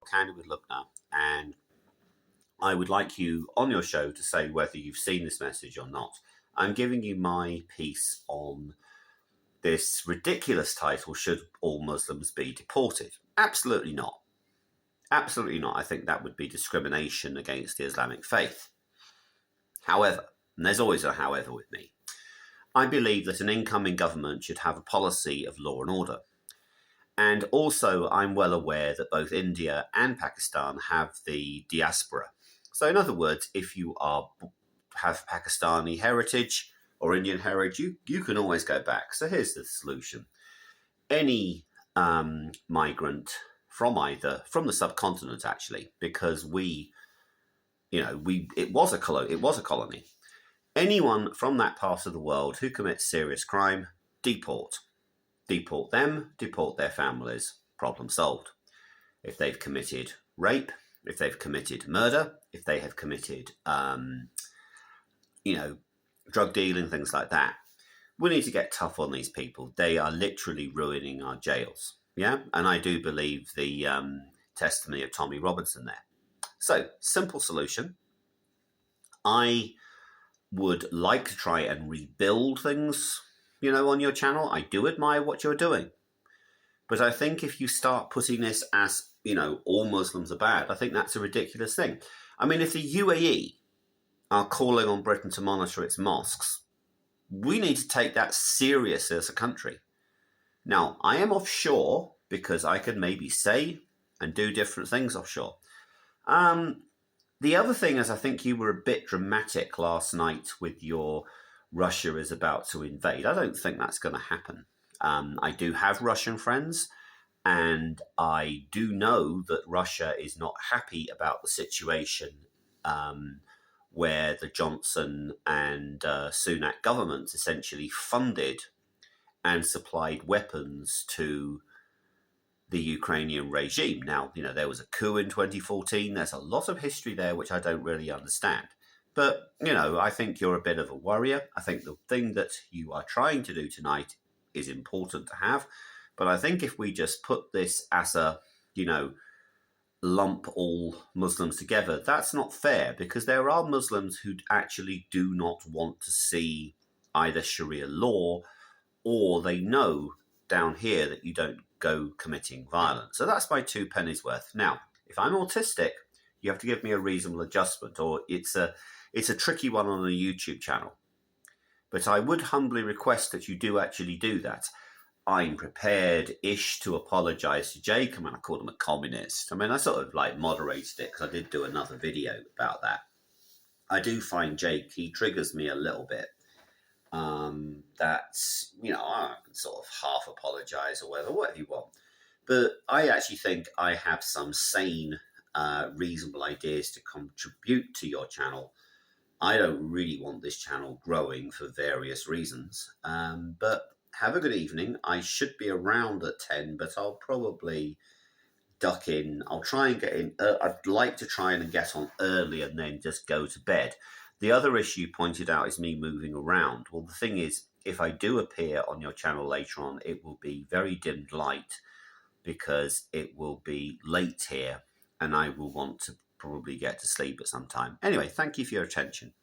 Candid with Lubna, and I would like you on your show to say whether you've seen this message or not. I'm giving you my piece on this ridiculous title, Should All Muslims Be Deported? Absolutely not. Absolutely not. I think that would be discrimination against the Islamic faith. However, and there's always a however with me, I believe that an incoming government should have a policy of law and order. And also, I'm well aware that both India and Pakistan have the diaspora. So in other words, if you have Pakistani heritage or Indian heritage, you can always go back. So here's the solution. Any migrant from the subcontinent, actually, because it was a colony. Anyone from that part of the world who commits serious crime, deport. Deport them, deport their families, problem solved. If they've committed rape, if they've committed murder, if they have committed, drug dealing, things like that, we need to get tough on these people. They are literally ruining our jails. Yeah, and I do believe the testimony of Tommy Robinson there. So, simple solution. I would like to try and rebuild things, on your channel. I do admire what you're doing. But I think if you start putting this as, all Muslims are bad, I think that's a ridiculous thing. I mean, if the UAE are calling on Britain to monitor its mosques, we need to take that seriously as a country. Now, I am offshore because I can maybe say and do different things offshore. The other thing is, I think you were a bit dramatic last night with your Russia is about to invade. I don't think that's going to happen. I do have Russian friends, and I do know that Russia is not happy about the situation where the Johnson and Sunak governments essentially funded and supplied weapons to the Ukrainian regime. Now, there was a coup in 2014. There's a lot of history there which I don't really understand. But, I think you're a bit of a warrior. I think the thing that you are trying to do tonight is important to have. But I think if we just put this as a, lump all Muslims together, that's not fair, because there are Muslims who actually do not want to see either Sharia law, or they know down here that you don't go committing violence. So that's my 2 pennies worth. Now, if I'm autistic, you have to give me a reasonable adjustment, or it's a tricky one on a YouTube channel. But I would humbly request that you do actually do that. I'm prepared-ish to apologise to Jake. I called him a communist. I sort of moderated it because I did do another video about that. I do find Jake, he triggers me a little bit. That's, I can sort of half apologise or whatever you want. But I actually think I have some sane, reasonable ideas to contribute to your channel. I don't really want this channel growing for various reasons. But have a good evening. I should be around at 10, but I'll probably duck in. I'll try and get in. I'd like to try and get on early and then just go to bed. The other issue you pointed out is me moving around. Well, the thing is, if I do appear on your channel later on, it will be very dimmed light because it will be late here and I will want to probably get to sleep at some time. Anyway, thank you for your attention.